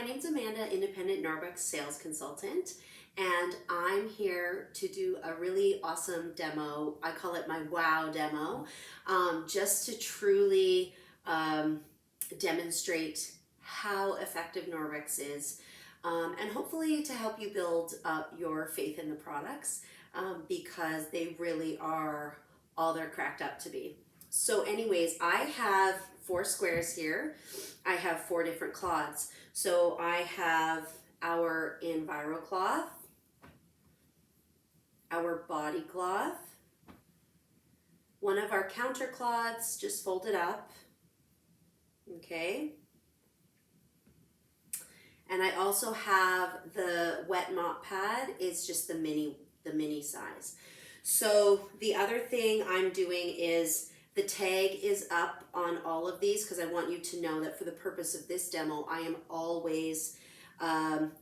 name's Amanda, independent Norwex sales consultant, and I'm here to do a really awesome demo. I call it my wow demo, just to truly demonstrate how effective Norwex is, and hopefully to help you build up your faith in the products, because they really are all they're cracked up to be. So anyways, I have 4 squares here. I have 4 different cloths. So I have our EnviroCloth, our body cloth, one of our counter cloths just folded up, okay? And I also have the wet mop pad. It's just the mini size. So the other thing I'm doing is the tag is up on all of these because I want you to know that for the purpose of this demo, I am always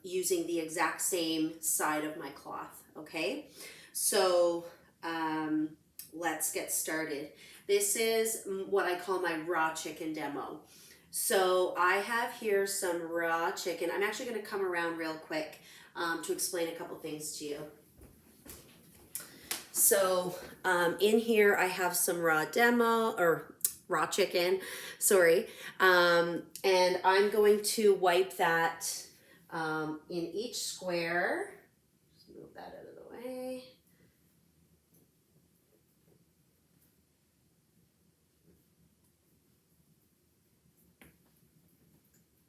using the exact same side of my cloth, okay? So let's get started. This is what I call my raw chicken demo. So I have here some raw chicken. I'm actually going to come around real quick to explain a couple things to you. So in here I have some raw chicken, sorry, and I'm going to wipe that in each square. Just move that out of the way.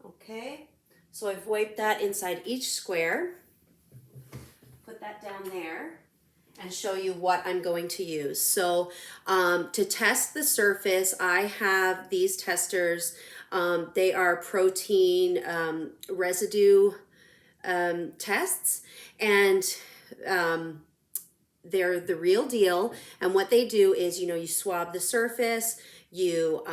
Okay, so I've wiped that inside each square. Put that down there and show you what I'm going to use. So to test the surface, I have these testers. They are protein residue tests, and they're the real deal. And what they do is, you swab the surface, you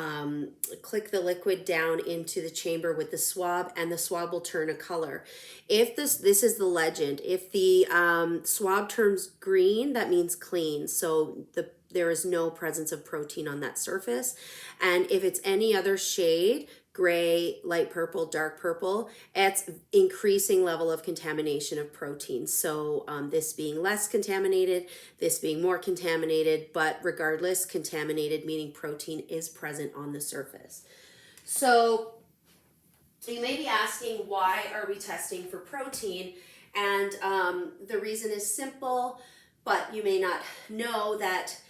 click the liquid down into the chamber with the swab, and the swab will turn a color. If this is the legend, if the swab turns green, that means clean. So there is no presence of protein on that surface. And if it's any other shade, gray, light purple, dark purple, it's increasing level of contamination of protein. So this being less contaminated, this being more contaminated, but regardless, contaminated meaning protein is present on the surface. So you may be asking, why are we testing for protein? And the reason is simple, but you may not know that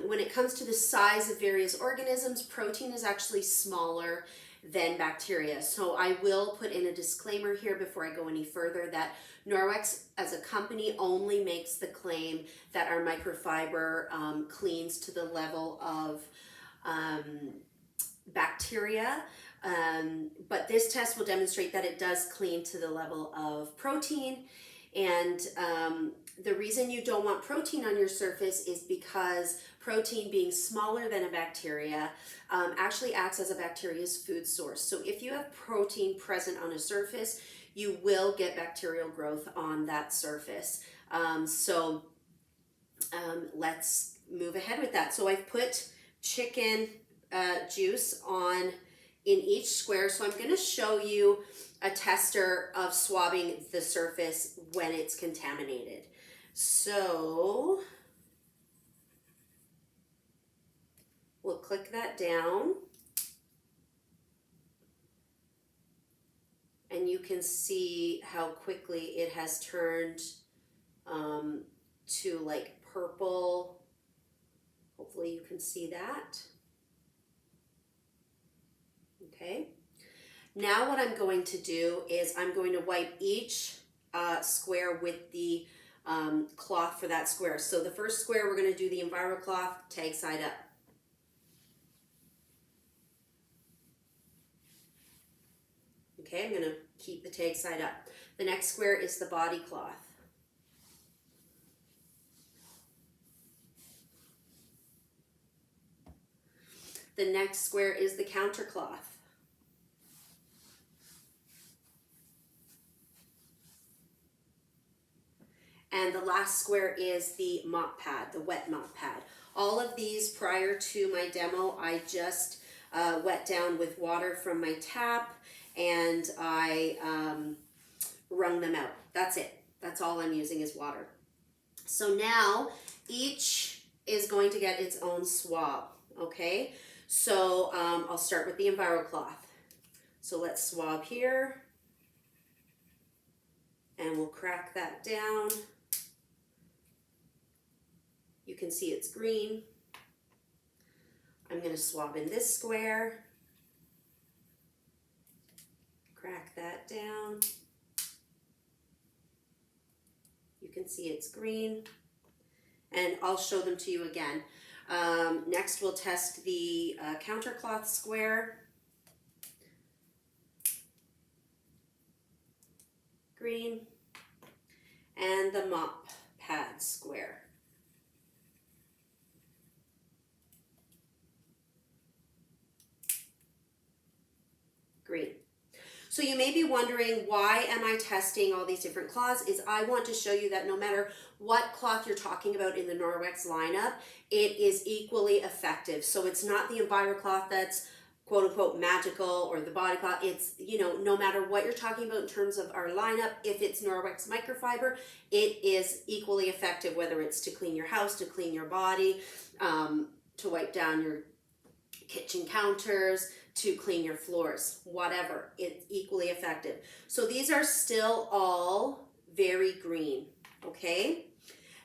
when it comes to the size of various organisms, protein is actually smaller than bacteria. So I will put in a disclaimer here before I go any further that Norwex as a company only makes the claim that our microfiber cleans to the level of bacteria. But this test will demonstrate that it does clean to the level of protein. And the reason you don't want protein on your surface is because protein, being smaller than a bacteria, actually acts as a bacteria's food source. So if you have protein present on a surface, you will get bacterial growth on that surface. Let's move ahead with that. So I've put chicken juice on in each square. So I'm going to show you a tester of swabbing the surface when it's contaminated. So we'll click that down, and you can see how quickly it has turned to like purple. Hopefully you can see that. Okay. Now what I'm going to do is I'm going to wipe each square with the cloth for that square. So the first square, we're going to do the EnviroCloth, tag side up. Okay, I'm going to keep the tag side up. The next square is the body cloth. The next square is the counter cloth. And the last square is the mop pad, the wet mop pad. All of these, prior to my demo, I just wet down with water from my tap and I wrung them out. That's it. That's all I'm using is water. So now each is going to get its own swab, okay? So I'll start with the EnviroCloth. So let's swab here, and we'll crack that down. You can see it's green. I'm going to swab in this square, crack that down. You can see it's green, and I'll show them to you again. Next we'll test the countercloth square. Green. And the mop pad square. Green. So you may be wondering, why am I testing all these different cloths? Is I want to show you that no matter what cloth you're talking about in the Norwex lineup, it is equally effective. So it's not the EnviroCloth that's quote unquote magical, or the body cloth. It's, you know, no matter what you're talking about in terms of our lineup, if it's Norwex microfiber, it is equally effective, whether it's to clean your house, to clean your body, to wipe down your kitchen counters, to clean your floors, whatever, it's equally effective. So these are still all very green, okay?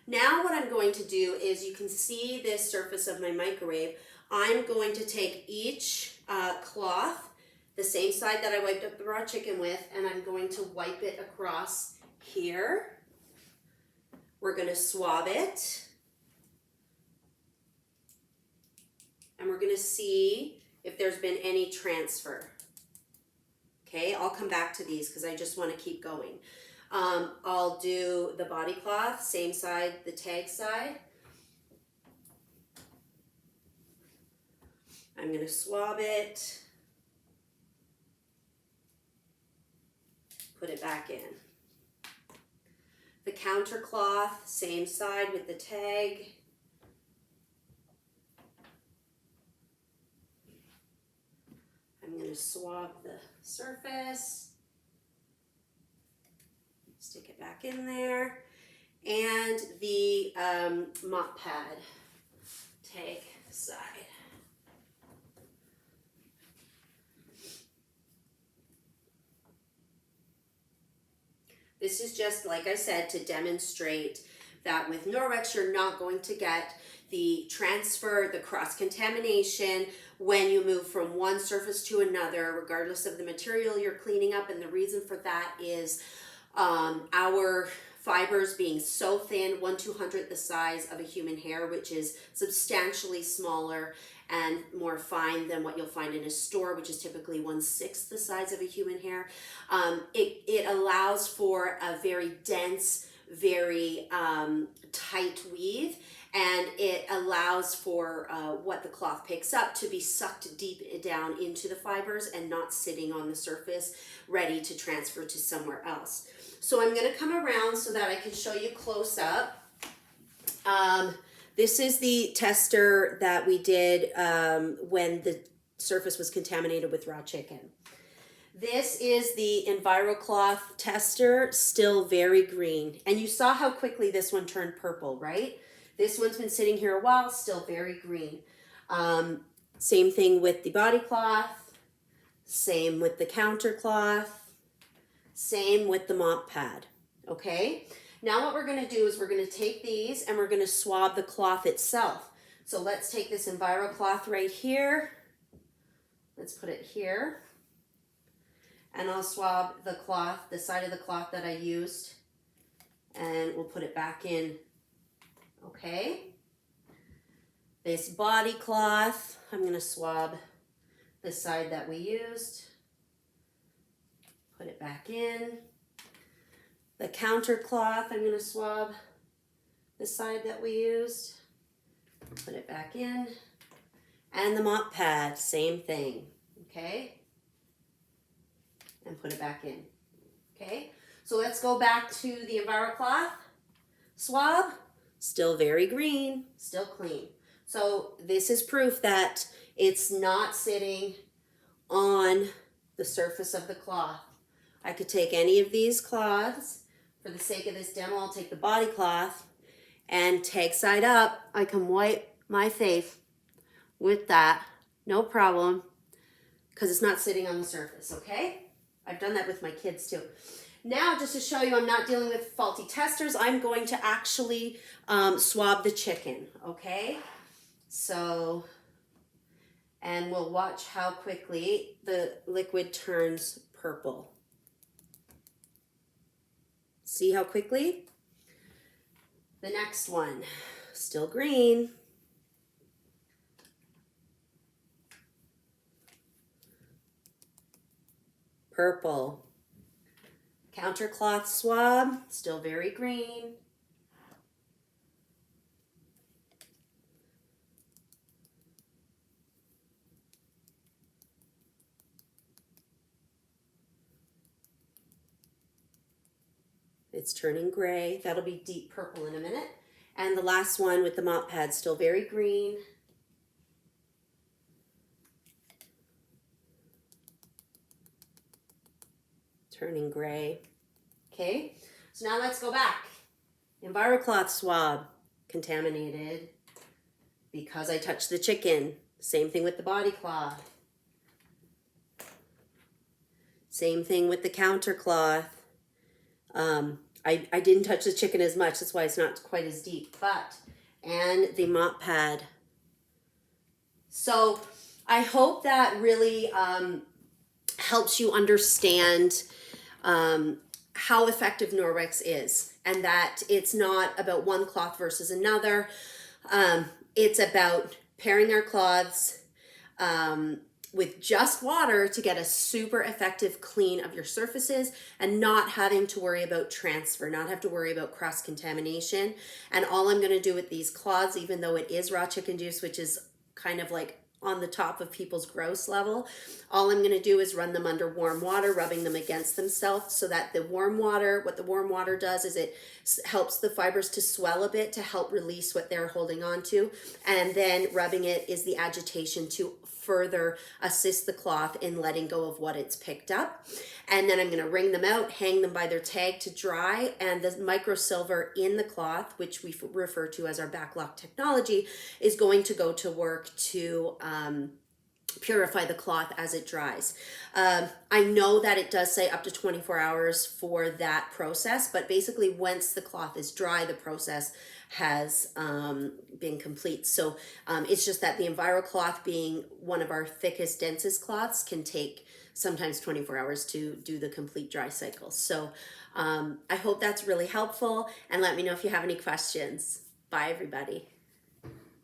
Now what I'm going to do is, you can see this surface of my microwave. I'm going to take each cloth, the same side that I wiped up the raw chicken with, and I'm going to wipe it across here. We're going to swab it. And we're going to see if there's been any transfer. Okay, I'll come back to these because I just want to keep going. I'll do the body cloth, same side, the tag side. I'm going to swab it, put it back in. The counter cloth, same side with the tag. I'm going to swab the surface, stick it back in there, and the mop pad tag side. This is just, like I said, to demonstrate that with Norwex, you're not going to get the transfer, the cross-contamination when you move from one surface to another, regardless of the material you're cleaning up. And the reason for that is our fibers being so thin, 1/200th the size of a human hair, which is substantially smaller and more fine than what you'll find in a store, which is typically 1/6 the size of a human hair. It allows for a very dense, very tight weave, and it allows for what the cloth picks up to be sucked deep down into the fibers and not sitting on the surface ready to transfer to somewhere else. So I'm going to come around so that I can show you close up. This is the tester that we did when the surface was contaminated with raw chicken. This is the EnviroCloth tester, still very green. And you saw how quickly this one turned purple, right? This one's been sitting here a while, still very green. Same thing with the body cloth, same with the counter cloth, same with the mop pad, okay? Now what we're gonna do is we're gonna take these and we're gonna swab the cloth itself. So let's take this EnviroCloth right here. Let's put it here. And I'll swab the cloth, the side of the cloth that I used, and we'll put it back in, okay? This body cloth, I'm gonna swab the side that we used, put it back in. The counter cloth, I'm gonna swab the side that we used, put it back in. And the mop pad, same thing, okay? And put it back in, okay? So let's go back to the EnviroCloth swab, still very green, still clean. So this is proof that it's not sitting on the surface of the cloth. I could take any of these cloths. For the sake of this demo, I'll take the body cloth and tag side up. I can wipe my face with that, no problem, because it's not sitting on the surface, okay? I've done that with my kids too. Now, just to show you I'm not dealing with faulty testers, I'm going to actually swab the chicken, okay? So, and we'll watch how quickly the liquid turns purple. See how quickly? The next one, still green. Purple. Counter cloth swab, still very green. It's turning gray. That'll be deep purple in a minute. And the last one with the mop pad, still very green. Turning gray. Okay, so now let's go back. EnviroCloth swab, contaminated because I touched the chicken. Same thing with the body cloth. Same thing with the counter cloth. I didn't touch the chicken as much, that's why it's not quite as deep, and the mop pad. So I hope that really helps you understand how effective Norwex is, and that it's not about one cloth versus another. It's about pairing our cloths with just water to get a super effective clean of your surfaces and not having to worry about transfer, not have to worry about cross contamination. And all I'm going to do with these cloths, even though it is raw chicken juice, which is kind of like on the top of people's gross level, all I'm going to do is run them under warm water, rubbing them against themselves, so that the warm water, what the warm water does is it helps the fibers to swell a bit to help release what they're holding on to. And then rubbing it is the agitation to further assist the cloth in letting go of what it's picked up. And then I'm going to wring them out, hang them by their tag to dry, and the microsilver in the cloth, which we refer to as our backlock technology, is going to go to work to purify the cloth as it dries. I know that it does say up to 24 hours for that process, but basically once the cloth is dry, the process has been complete. So it's just that the EnviroCloth, being one of our thickest, densest cloths, can take sometimes 24 hours to do the complete dry cycle. So I hope that's really helpful, and let me know if you have any questions. Bye, everybody.